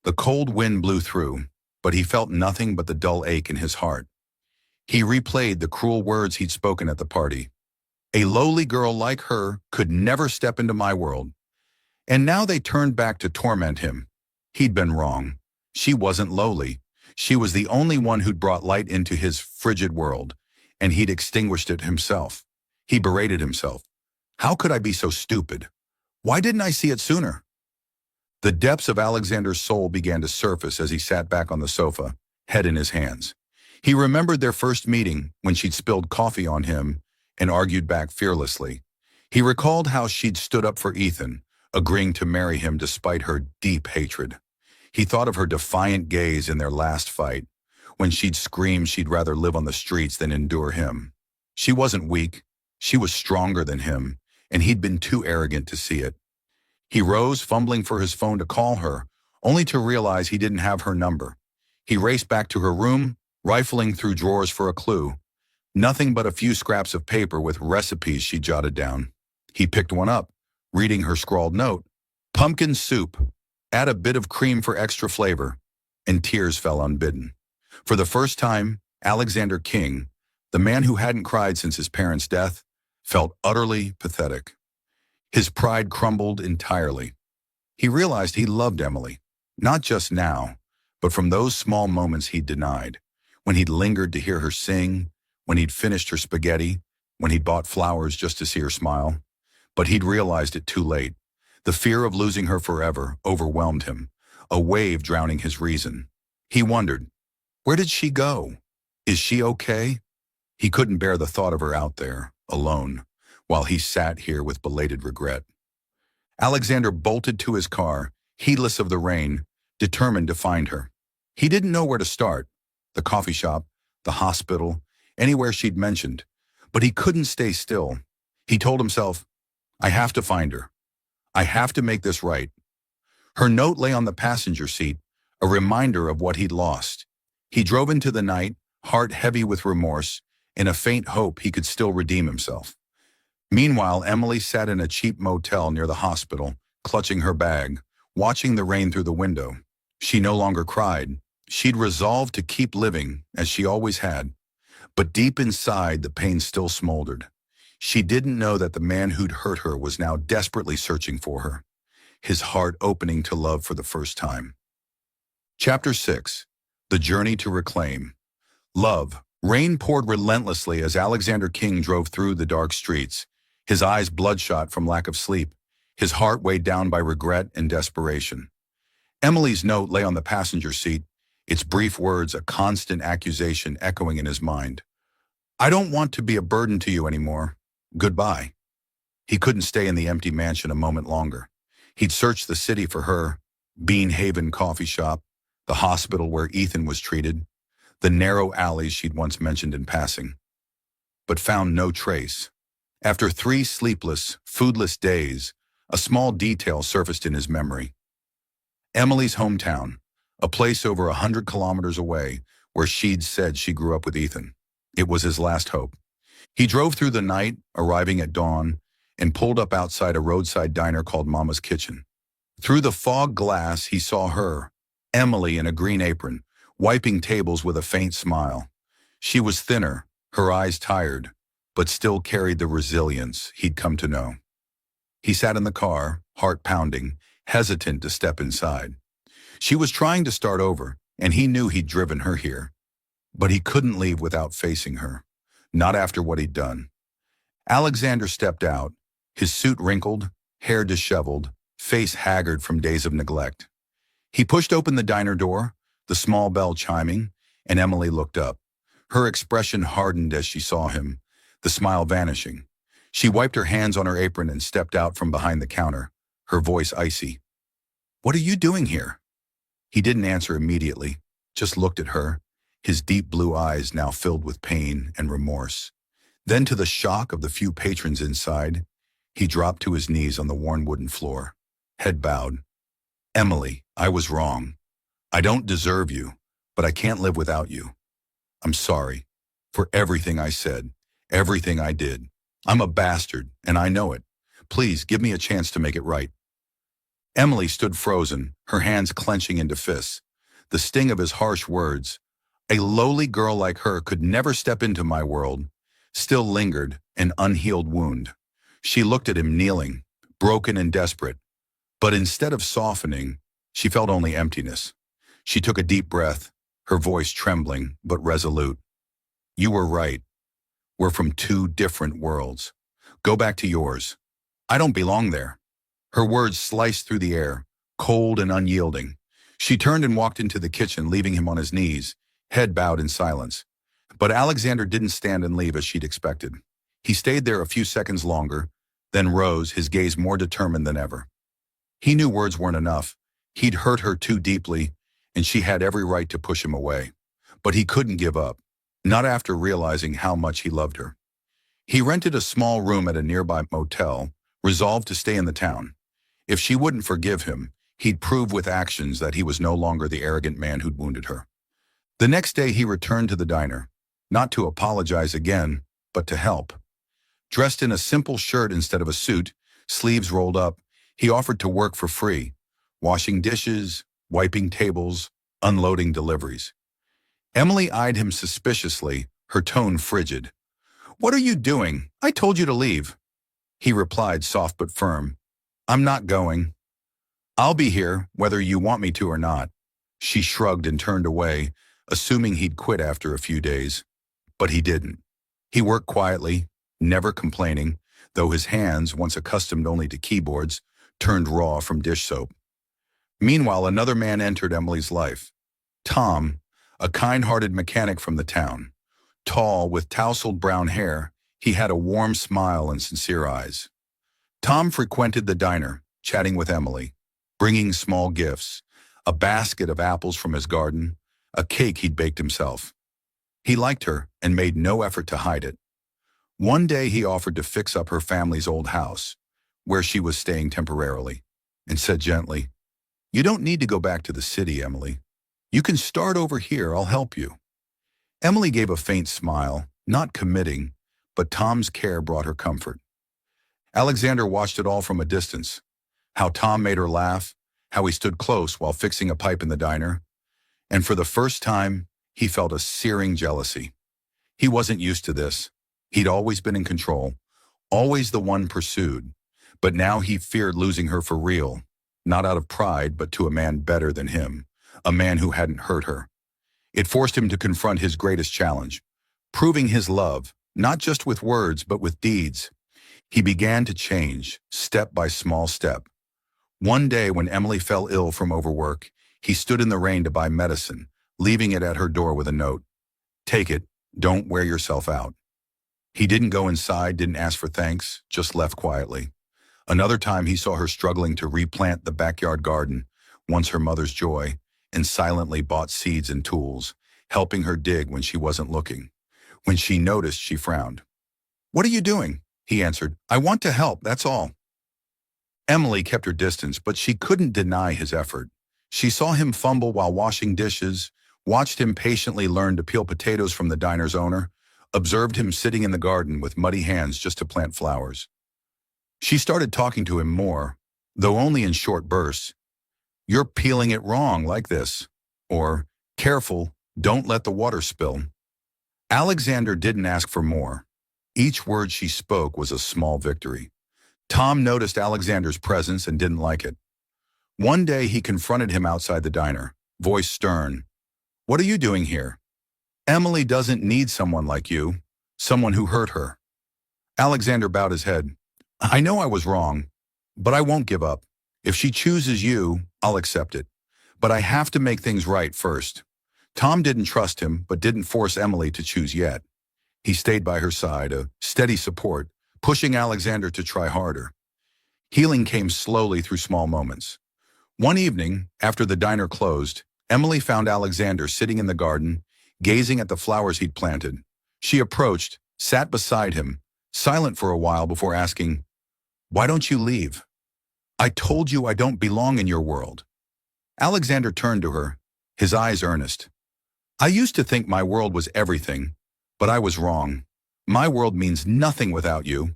The cold wind blew through, but he felt nothing but the dull ache in his heart. He replayed the cruel words he'd spoken at the party. A lowly girl like her could never step into my world. And now they turned back to torment him. He'd been wrong. She wasn't lowly. She was the only one who'd brought light into his frigid world, and he'd extinguished it himself. He berated himself. How could I be so stupid? Why didn't I see it sooner? The depths of Alexander's soul began to surface as he sat back on the sofa, head in his hands. He remembered their first meeting when she'd spilled coffee on him and argued back fearlessly. He recalled how she'd stood up for Ethan, agreeing to marry him despite her deep hatred. He thought of her defiant gaze in their last fight, when she'd screamed she'd rather live on the streets than endure him. She wasn't weak. She was stronger than him, and he'd been too arrogant to see it. He rose, fumbling for his phone to call her, only to realize he didn't have her number. He raced back to her room, rifling through drawers for a clue. Nothing but a few scraps of paper with recipes she jotted down. He picked one up, reading her scrawled note. Pumpkin soup. Add a bit of cream for extra flavor. And tears fell unbidden. For the first time, Alexander King, the man who hadn't cried since his parents' death, felt utterly pathetic. His pride crumbled entirely. He realized he loved Emily, not just now, but from those small moments he'd denied, when he'd lingered to hear her sing, when he'd finished her spaghetti, when he'd bought flowers just to see her smile. But he'd realized it too late. The fear of losing her forever overwhelmed him, a wave drowning his reason. He wondered, where did she go? Is she okay? He couldn't bear the thought of her out there, alone, while he sat here with belated regret. Alexander bolted to his car, heedless of the rain, determined to find her. He didn't know where to start, the coffee shop, the hospital, anywhere she'd mentioned, but he couldn't stay still. He told himself, I have to find her. I have to make this right. Her note lay on the passenger seat, a reminder of what he'd lost. He drove into the night, heart heavy with remorse, in a faint hope he could still redeem himself. Meanwhile, Emily sat in a cheap motel near the hospital, clutching her bag, watching the rain through the window. She no longer cried. She'd resolved to keep living, as she always had. But deep inside, the pain still smoldered. She didn't know that the man who'd hurt her was now desperately searching for her, his heart opening to love for the first time. Chapter 6. The Journey to Reclaim. Love. Rain poured relentlessly as Alexander King drove through the dark streets, his eyes bloodshot from lack of sleep, his heart weighed down by regret and desperation. Emily's note lay on the passenger seat, its brief words a constant accusation echoing in his mind. I don't want to be a burden to you anymore. Goodbye. He couldn't stay in the empty mansion a moment longer. He'd searched the city for her, Bean Haven coffee shop, the hospital where Ethan was treated, the narrow alleys she'd once mentioned in passing, but found no trace. After 3 sleepless, foodless days, a small detail surfaced in his memory. Emily's hometown, a place over 100 kilometers away, where she'd said she grew up with Ethan. It was his last hope. He drove through the night, arriving at dawn, and pulled up outside a roadside diner called Mama's Kitchen. Through the fog glass, he saw her, Emily in a green apron, wiping tables with a faint smile. She was thinner, her eyes tired, but still carried the resilience he'd come to know. He sat in the car, heart pounding, hesitant to step inside. She was trying to start over, and he knew he'd driven her here. But he couldn't leave without facing her, not after what he'd done. Alexander stepped out, his suit wrinkled, hair disheveled, face haggard from days of neglect. He pushed open the diner door, the small bell chiming, and Emily looked up. Her expression hardened as she saw him, the smile vanishing. She wiped her hands on her apron and stepped out from behind the counter, her voice icy. What are you doing here? He didn't answer immediately, just looked at her, his deep blue eyes now filled with pain and remorse. Then, to the shock of the few patrons inside, he dropped to his knees on the worn wooden floor, head bowed. Emily, I was wrong. I don't deserve you, but I can't live without you. I'm sorry for everything I said, everything I did. I'm a bastard, and I know it. Please give me a chance to make it right. Emily stood frozen, her hands clenching into fists. The sting of his harsh words, a lowly girl like her could never step into my world, still lingered, an unhealed wound. She looked at him kneeling, broken and desperate. But instead of softening, she felt only emptiness. She took a deep breath, her voice trembling but resolute. You were right. We're from 2 different worlds. Go back to yours. I don't belong there. Her words sliced through the air, cold and unyielding. She turned and walked into the kitchen, leaving him on his knees, head bowed in silence. But Alexander didn't stand and leave as she'd expected. He stayed there a few seconds longer, then rose, his gaze more determined than ever. He knew words weren't enough. He'd hurt her too deeply, and she had every right to push him away. But he couldn't give up, not after realizing how much he loved her. He rented a small room at a nearby motel, resolved to stay in the town. If she wouldn't forgive him, he'd prove with actions that he was no longer the arrogant man who'd wounded her. The next day he returned to the diner, not to apologize again, but to help. Dressed in a simple shirt instead of a suit, sleeves rolled up, he offered to work for free, washing dishes, wiping tables, unloading deliveries. Emily eyed him suspiciously, her tone frigid. What are you doing? I told you to leave. He replied, soft but firm. I'm not going. I'll be here, whether you want me to or not. She shrugged and turned away, assuming he'd quit after a few days. But he didn't. He worked quietly, never complaining, though his hands, once accustomed only to keyboards, turned raw from dish soap. Meanwhile, another man entered Emily's life. Tom, a kind-hearted mechanic from the town. Tall, with tousled brown hair, he had a warm smile and sincere eyes. Tom frequented the diner, chatting with Emily, bringing small gifts, a basket of apples from his garden, a cake he'd baked himself. He liked her and made no effort to hide it. One day he offered to fix up her family's old house, where she was staying temporarily, and said gently, "You don't need to go back to the city, Emily. You can start over here, I'll help you." Emily gave a faint smile, not committing, but Tom's care brought her comfort. Alexander watched it all from a distance. How Tom made her laugh, how he stood close while fixing a pipe in the diner, and for the first time, he felt a searing jealousy. He wasn't used to this. He'd always been in control, always the one pursued, but now he feared losing her for real, not out of pride, but to a man better than him, a man who hadn't hurt her. It forced him to confront his greatest challenge, proving his love, not just with words, but with deeds. He began to change, step by small step. One day when Emily fell ill from overwork, he stood in the rain to buy medicine, leaving it at her door with a note. "Take it, don't wear yourself out." He didn't go inside, didn't ask for thanks, just left quietly. Another time he saw her struggling to replant the backyard garden, once her mother's joy, and silently bought seeds and tools, helping her dig when she wasn't looking. When she noticed, she frowned. "What are you doing?" He answered, "I want to help, that's all." Emily kept her distance, but she couldn't deny his effort. She saw him fumble while washing dishes, watched him patiently learn to peel potatoes from the diner's owner, observed him sitting in the garden with muddy hands just to plant flowers. She started talking to him more, though only in short bursts. "You're peeling it wrong like this," or "Careful, don't let the water spill." Alexander didn't ask for more. Each word she spoke was a small victory. Tom noticed Alexander's presence and didn't like it. One day he confronted him outside the diner, voice stern. "What are you doing here? Emily doesn't need someone like you, someone who hurt her." Alexander bowed his head. "I know I was wrong, but I won't give up. If she chooses you, I'll accept it. But I have to make things right first." Tom didn't trust him, but didn't force Emily to choose yet. He stayed by her side, a steady support, pushing Alexander to try harder. Healing came slowly through small moments. One evening, after the diner closed, Emily found Alexander sitting in the garden, gazing at the flowers he'd planted. She approached, sat beside him, silent for a while before asking, "Why don't you leave? I told you I don't belong in your world." Alexander turned to her, his eyes earnest. "I used to think my world was everything, but I was wrong. My world means nothing without you.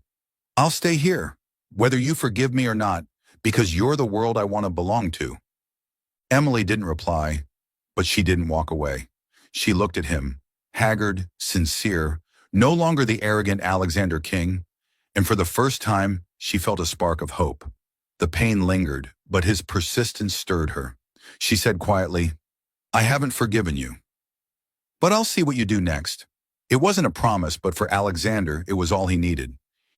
I'll stay here, whether you forgive me or not, because you're the world I want to belong to." Emily didn't reply, but she didn't walk away. She looked at him, haggard, sincere, no longer the arrogant Alexander King, and for the first time, she felt a spark of hope. The pain lingered, but his persistence stirred her. She said quietly, "I haven't forgiven you, but I'll see what you do next." It wasn't a promise, but for Alexander, it was all he needed.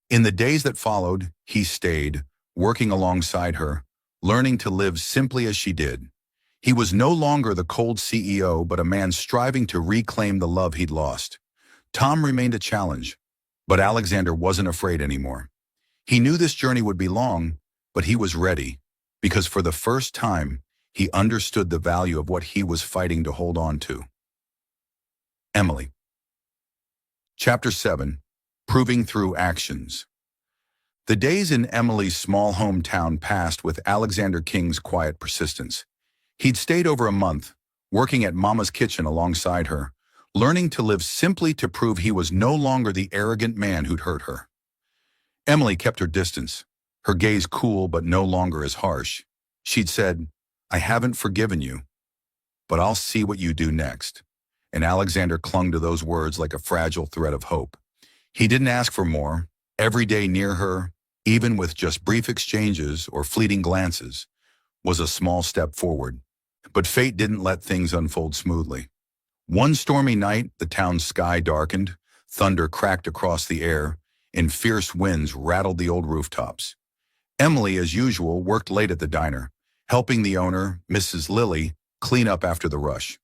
In the days that followed, he stayed, working alongside her, learning to live simply as she did. He was no longer the cold CEO, but a man striving to reclaim the love he'd lost. Tom remained a challenge, but Alexander wasn't afraid anymore. He knew this journey would be long, but he was ready, because for the first time, he understood the value of what he was fighting to hold on to. Emily. Chapter 7. Proving Through Actions. The days in Emily's small hometown passed with Alexander King's quiet persistence. He'd stayed over a month, working at Mama's kitchen alongside her, learning to live simply to prove he was no longer the arrogant man who'd hurt her. Emily kept her distance, her gaze cool but no longer as harsh. She'd said, "I haven't forgiven you, but I'll see what you do next." And Alexander clung to those words like a fragile thread of hope. He didn't ask for more. Every day near her, even with just brief exchanges or fleeting glances, was a small step forward. But fate didn't let things unfold smoothly. One stormy night, the town's sky darkened, thunder cracked across the air, and fierce winds rattled the old rooftops. Emily, as usual, worked late at the diner, helping the owner, Mrs. Lilly, clean up after the rush.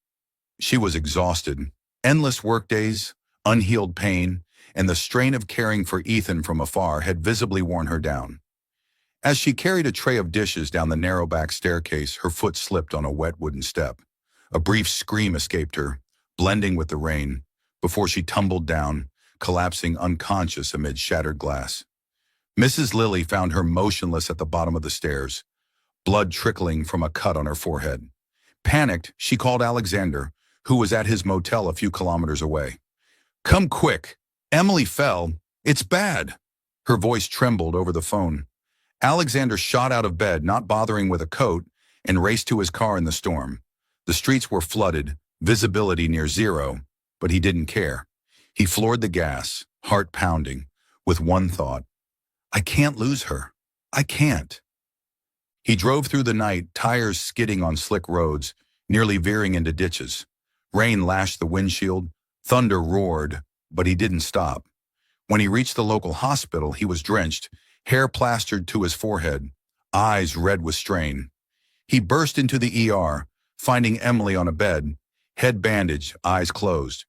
She was exhausted. Endless workdays, unhealed pain, and the strain of caring for Ethan from afar had visibly worn her down. As she carried a tray of dishes down the narrow back staircase, her foot slipped on a wet wooden step. A brief scream escaped her, blending with the rain, before she tumbled down, collapsing unconscious amid shattered glass. Mrs. Lilly found her motionless at the bottom of the stairs, blood trickling from a cut on her forehead. Panicked, she called Alexander, who was at his motel a few kilometers away. "Come quick! Emily fell! It's bad!" Her voice trembled over the phone. Alexander shot out of bed, not bothering with a coat, and raced to his car in the storm. The streets were flooded, visibility near zero, but he didn't care. He floored the gas, heart pounding, with one thought: I can't lose her. I can't. He drove through the night, tires skidding on slick roads, nearly veering into ditches. Rain lashed the windshield, thunder roared, but he didn't stop. When he reached the local hospital, he was drenched, hair plastered to his forehead, eyes red with strain. He burst into the ER, finding Emily on a bed, head bandaged, eyes closed.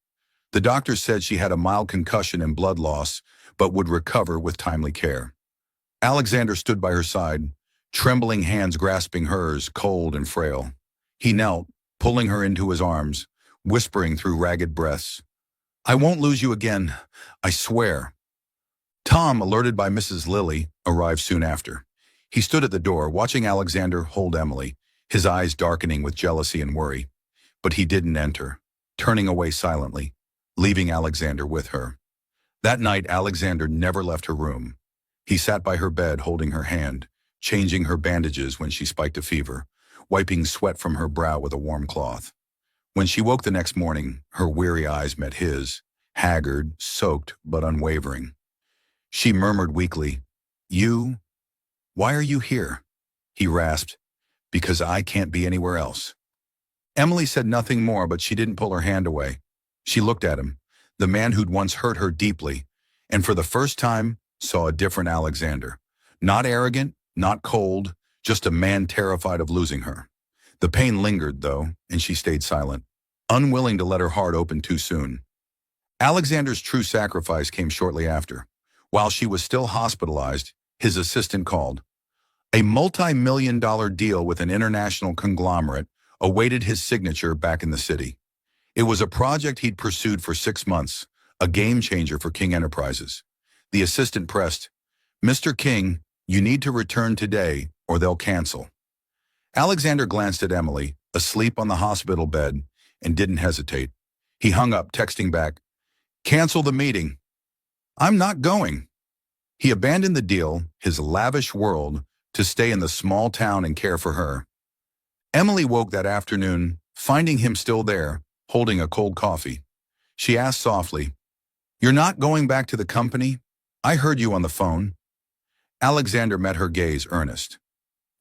The doctor said she had a mild concussion and blood loss, but would recover with timely care. Alexander stood by her side, trembling hands grasping hers, cold and frail. He knelt, pulling her into his arms, whispering through ragged breaths, "I won't lose you again, I swear." Tom, alerted by Mrs. Lilly, arrived soon after. He stood at the door, watching Alexander hold Emily, his eyes darkening with jealousy and worry. But he didn't enter, turning away silently, leaving Alexander with her. That night, Alexander never left her room. He sat by her bed, holding her hand, changing her bandages when she spiked a fever, wiping sweat from her brow with a warm cloth. When she woke the next morning, her weary eyes met his, haggard, soaked, but unwavering. She murmured weakly, "You? Why are you here?" He rasped, "Because I can't be anywhere else." Emily said nothing more, but she didn't pull her hand away. She looked at him, the man who'd once hurt her deeply, and for the first time saw a different Alexander. Not arrogant, not cold, just a man terrified of losing her. The pain lingered, though, and she stayed silent, unwilling to let her heart open too soon. Alexander's true sacrifice came shortly after. While she was still hospitalized, his assistant called. A multi-million-dollar deal with an international conglomerate awaited his signature back in the city. It was a project he'd pursued for 6 months, a game-changer for King Enterprises. The assistant pressed, "Mr. King, you need to return today or they'll cancel." Alexander glanced at Emily, asleep on the hospital bed, and didn't hesitate. He hung up, texting back, "Cancel the meeting." "I'm not going." He abandoned the deal, his lavish world, to stay in the small town and care for her. Emily woke that afternoon, finding him still there, holding a cold coffee. She asked softly, "You're not going back to the company? I heard you on the phone." Alexander met her gaze, earnest.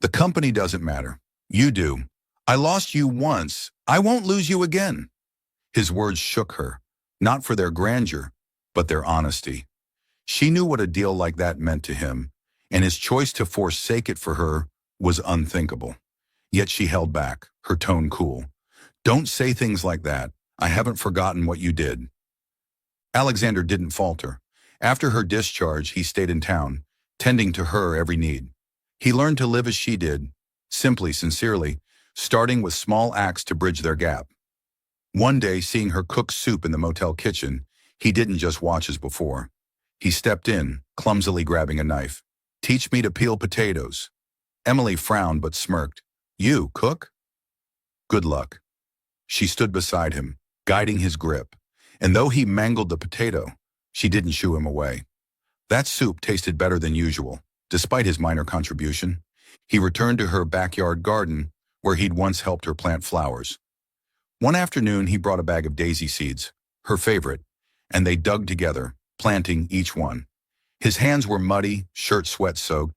"The company doesn't matter. You do. I lost you once. I won't lose you again." His words shook her, not for their grandeur, but their honesty. She knew what a deal like that meant to him, and his choice to forsake it for her was unthinkable. Yet she held back, her tone cool. "Don't say things like that. I haven't forgotten what you did." Alexander didn't falter. After her discharge, he stayed in town, tending to her every need. He learned to live as she did, simply, sincerely, starting with small acts to bridge their gap. One day, seeing her cook soup in the motel kitchen, he didn't just watch as before. He stepped in, clumsily grabbing a knife. "Teach me to peel potatoes." Emily frowned but smirked. "You cook?" "Good luck." She stood beside him, guiding his grip, and though he mangled the potato, she didn't shoo him away. That soup tasted better than usual, despite his minor contribution. He returned to her backyard garden, where he'd once helped her plant flowers. One afternoon, he brought a bag of daisy seeds, her favorite, and they dug together, planting each one. His hands were muddy, shirt sweat-soaked,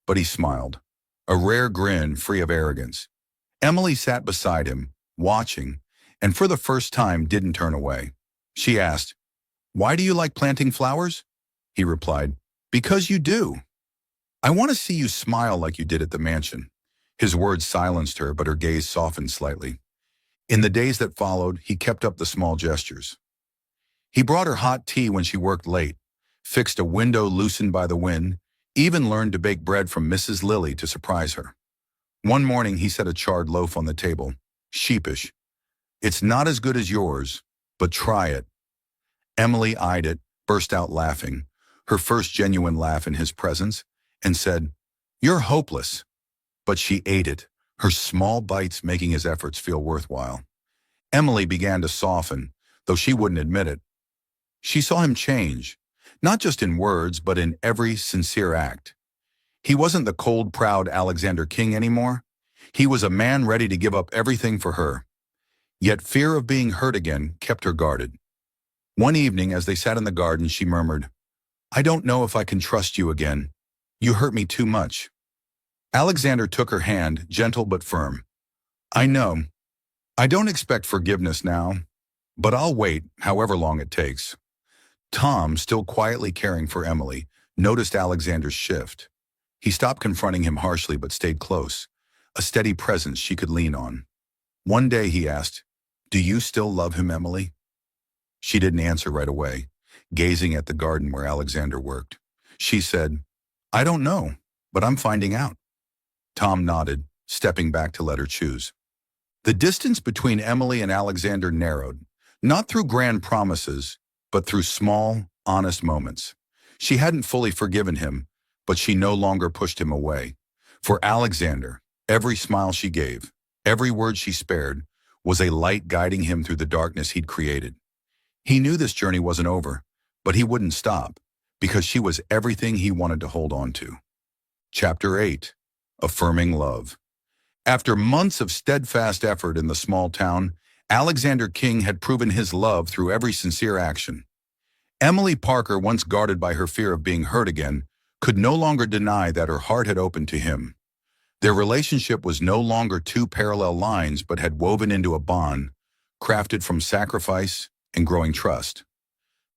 but he smiled, a rare grin free of arrogance. Emily sat beside him, watching, and for the first time didn't turn away. She asked, "Why do you like planting flowers?" He replied, "Because you do. I want to see you smile like you did at the mansion." His words silenced her, but her gaze softened slightly. In the days that followed, he kept up the small gestures. He brought her hot tea when she worked late, fixed a window loosened by the wind, even learned to bake bread from Mrs. Lilly to surprise her. One morning, he set a charred loaf on the table, sheepish. "It's not as good as yours, but try it." Emily eyed it, burst out laughing, her first genuine laugh in his presence, and said, "You're hopeless." But she ate it, her small bites making his efforts feel worthwhile. Emily began to soften, though she wouldn't admit it. She saw him change, not just in words, but in every sincere act. He wasn't the cold, proud Alexander King anymore. He was a man ready to give up everything for her. Yet fear of being hurt again kept her guarded. One evening, as they sat in the garden, she murmured, "I don't know if I can trust you again. You hurt me too much." Alexander took her hand, gentle but firm. "I know. I don't expect forgiveness now, but I'll wait, however long it takes." Tom, still quietly caring for Emily, noticed Alexander's shift. He stopped confronting him harshly but stayed close, a steady presence she could lean on. One day he asked, "Do you still love him, Emily?" She didn't answer right away, gazing at the garden where Alexander worked. She said, "I don't know, but I'm finding out." Tom nodded, stepping back to let her choose. The distance between Emily and Alexander narrowed, not through grand promises, but through small, honest moments. She hadn't fully forgiven him, but she no longer pushed him away. For Alexander, every smile she gave, every word she spared, was a light guiding him through the darkness he'd created. He knew this journey wasn't over, but he wouldn't stop, because she was everything he wanted to hold on to. Chapter 8. Affirming Love. After months of steadfast effort in the small town, Alexander King had proven his love through every sincere action. Emily Parker, once guarded by her fear of being hurt again, could no longer deny that her heart had opened to him. Their relationship was no longer two parallel lines, but had woven into a bond, crafted from sacrifice and growing trust.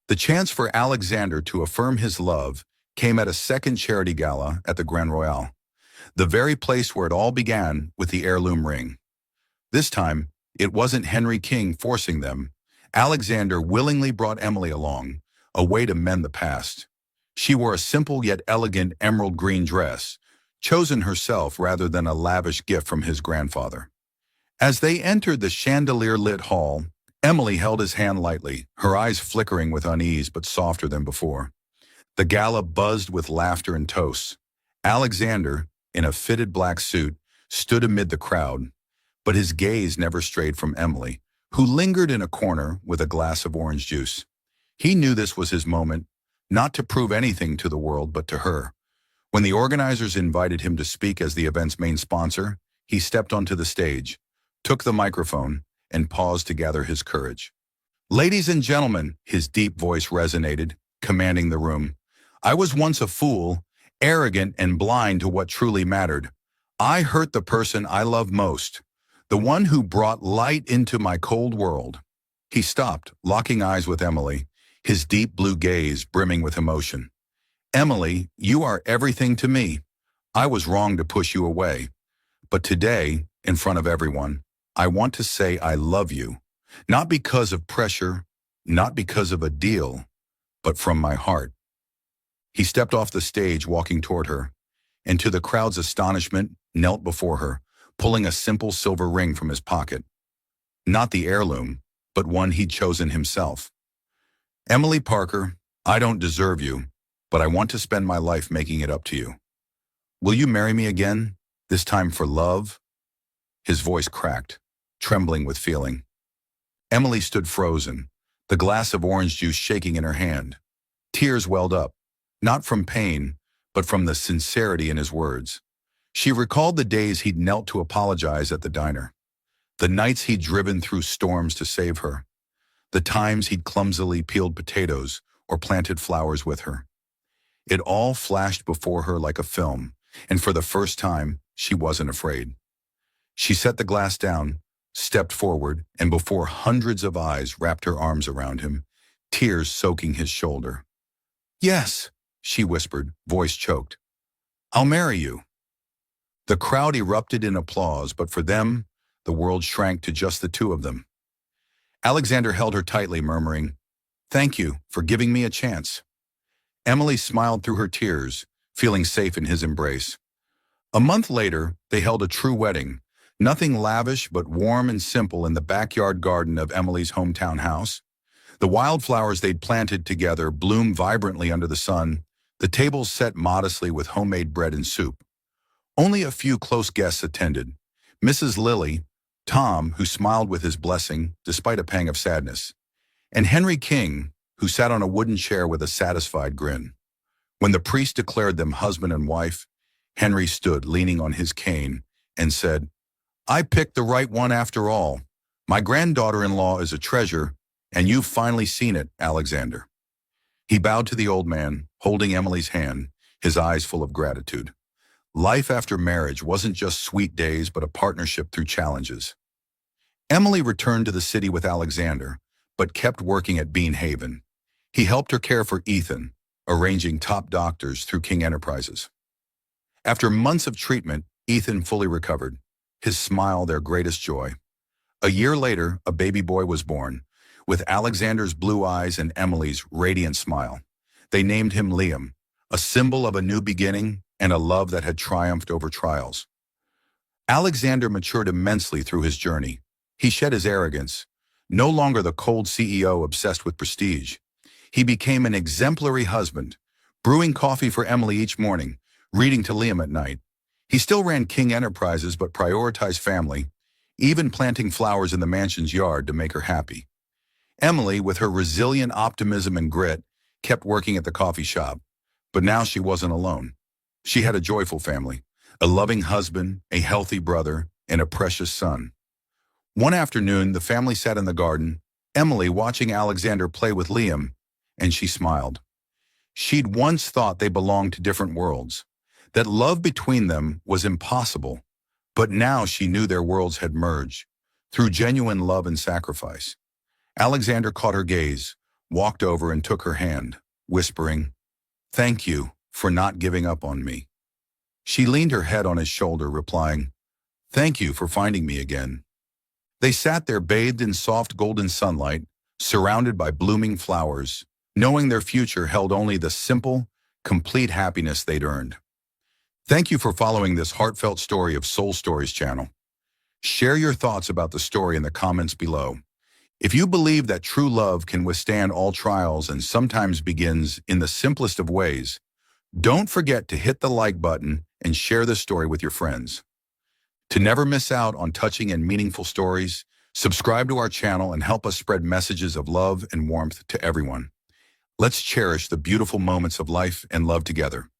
The chance for Alexander to affirm his love came at a second charity gala at the Grand Royal, the very place where it all began with the heirloom ring. This time, it wasn't Henry King forcing them. Alexander willingly brought Emily along, a way to mend the past. She wore a simple yet elegant emerald green dress, chosen herself rather than a lavish gift from his grandfather. As they entered the chandelier-lit hall, Emily held his hand lightly, her eyes flickering with unease but softer than before. The gala buzzed with laughter and toasts. Alexander, in a fitted black suit, stood amid the crowd, but his gaze never strayed from Emily, who lingered in a corner with a glass of orange juice. He knew this was his moment, not to prove anything to the world, but to her. When the organizers invited him to speak as the event's main sponsor, he stepped onto the stage, took the microphone, and paused to gather his courage. "Ladies and gentlemen," his deep voice resonated, commanding the room, "I was once a fool, arrogant and blind to what truly mattered. I hurt the person I love most, the one who brought light into my cold world." He stopped, locking eyes with Emily, his deep blue gaze brimming with emotion. "Emily, you are everything to me. I was wrong to push you away. But today, in front of everyone, I want to say I love you. Not because of pressure, not because of a deal, but from my heart." He stepped off the stage, walking toward her, and to the crowd's astonishment, knelt before her, pulling a simple silver ring from his pocket. Not the heirloom, but one he'd chosen himself. "Emily Parker, I don't deserve you, but I want to spend my life making it up to you. Will you marry me again, this time for love?" His voice cracked, trembling with feeling. Emily stood frozen, the glass of orange juice shaking in her hand. Tears welled up, not from pain, but from the sincerity in his words. She recalled the days he'd knelt to apologize at the diner, the nights he'd driven through storms to save her, the times he'd clumsily peeled potatoes or planted flowers with her. It all flashed before her like a film, and for the first time, she wasn't afraid. She set the glass down, stepped forward, and before hundreds of eyes wrapped her arms around him, tears soaking his shoulder. Yes, she whispered, voice choked. I'll marry you. The crowd erupted in applause, but for them, the world shrank to just the two of them. Alexander held her tightly, murmuring, "Thank you for giving me a chance." Emily smiled through her tears, feeling safe in his embrace. A month later, they held a true wedding, nothing lavish but warm and simple in the backyard garden of Emily's hometown house. The wildflowers they'd planted together bloomed vibrantly under the sun, the tables set modestly with homemade bread and soup. Only a few close guests attended. Mrs. Lilly, Tom, who smiled with his blessing despite a pang of sadness, and Henry King, who sat on a wooden chair with a satisfied grin. When the priest declared them husband and wife, Henry stood leaning on his cane and said, "I picked the right one after all. My granddaughter-in-law is a treasure, and you've finally seen it, Alexander." He bowed to the old man, holding Emily's hand, his eyes full of gratitude. Life after marriage wasn't just sweet days, but a partnership through challenges. Emily returned to the city with Alexander, but kept working at Bean Haven. He helped her care for Ethan, arranging top doctors through King Enterprises. After months of treatment, Ethan fully recovered, his smile their greatest joy. A year later, a baby boy was born, with Alexander's blue eyes and Emily's radiant smile. They named him Liam, a symbol of a new beginning and a love that had triumphed over trials. Alexander matured immensely through his journey. He shed his arrogance, no longer the cold CEO obsessed with prestige. He became an exemplary husband, brewing coffee for Emily each morning, reading to Liam at night. He still ran King Enterprises but prioritized family, even planting flowers in the mansion's yard to make her happy. Emily, with her resilient optimism and grit, kept working at the coffee shop. But now she wasn't alone. She had a joyful family, a loving husband, a healthy brother, and a precious son. One afternoon, the family sat in the garden, Emily watching Alexander play with Liam, and she smiled. She'd once thought they belonged to different worlds, that love between them was impossible, but now she knew their worlds had merged, through genuine love and sacrifice. Alexander caught her gaze, walked over and took her hand, whispering, "Thank you for not giving up on me." She leaned her head on his shoulder, replying, "Thank you for finding me again." They sat there bathed in soft golden sunlight, surrounded by blooming flowers, knowing their future held only the simple, complete happiness they'd earned. Thank you for following this heartfelt story of Soul Stories channel. Share your thoughts about the story in the comments below. If you believe that true love can withstand all trials and sometimes begins in the simplest of ways, don't forget to hit the like button and share this story with your friends. To never miss out on touching and meaningful stories, subscribe to our channel and help us spread messages of love and warmth to everyone. Let's cherish the beautiful moments of life and love together.